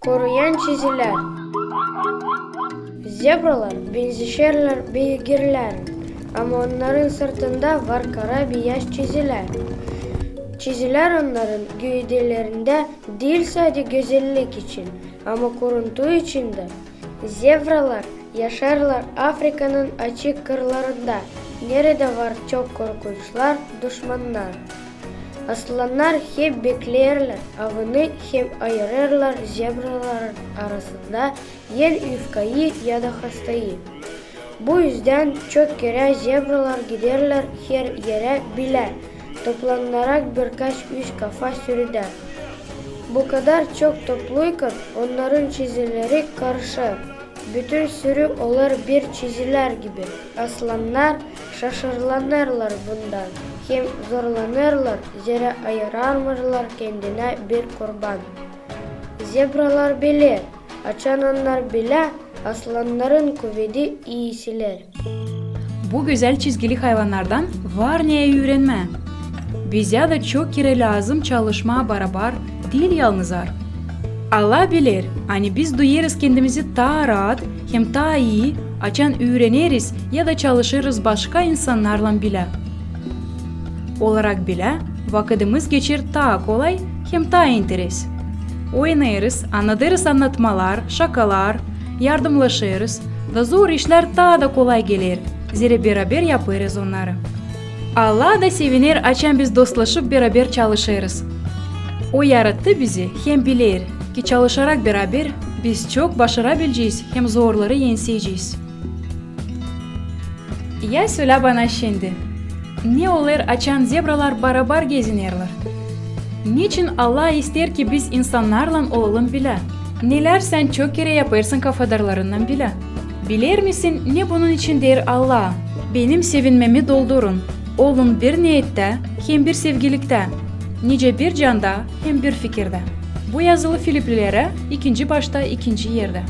Koruyan çiziler. Zebralar benzeşirler beygirler ama onların sırtında var kara beyaz çiziler. Çiziler onların gövdelerinde değil sadece güzellik için ama kuruntu içinde. Zebralar yaşarlar Afrika'nın açık kırlarında. Nerede var çok korkunçlar, düşmanlar. Aslanlar hep beklerler avını, hem ayırırlar zebralar arasında yen üfkayı ya da hastayı. Bu yüzden çok kere zebralar giderler her yere bile, toplanarak birkaç üç kafa sürüde. Bu kadar çok topluyken onların çizileri karışır. Bütün sürü olur bir çiziler gibi. Aslanlar şaşırlanırlar bundan. Hem zorlanırlar, zira ayıramırlar kendine bir kurban. Zebralar bilir, açananlar bile aslanların kuvveti iyisiler. Bu güzel çizgili hayvanlardan var neye öğrenme. Bize de çok kere lazım çalışma beraber değil yalnızlar. Allah bilir, hani biz duyarız kendimizi daha rahat hem daha iyi açan öğreniriz ya da çalışırız başka insanlarla bile. Olarak bile vakitimiz geçir daha kolay hem daha interes. Oynarız, anlatırız anlatmalar, şakalar, yardımlaşırız ve zor işler daha da kolay gelir. Zira beraber yaparız onları. Allah da sevinir açan biz dostlaşıp beraber çalışırız. O yarattı bizi hem bilir ki çalışarak beraber biz çok başarabileceğiz hem zorları yeneceğiz. Ya söyle bana şimdi, ne olur açan zebralar beraber gezinirler? Niçin Allah ister ki biz insanlarla olalım bile? Neler sen çok kere yaparsın kafadarlarından bile? Bilir misin ne bunun için der Allah? Benim sevinmemi doldurun. Olun bir niyette hem bir sevgilikte. Nice bir canda hem bir fikirde. Bu yazılı Filiplilere 2. başta 2. yerde.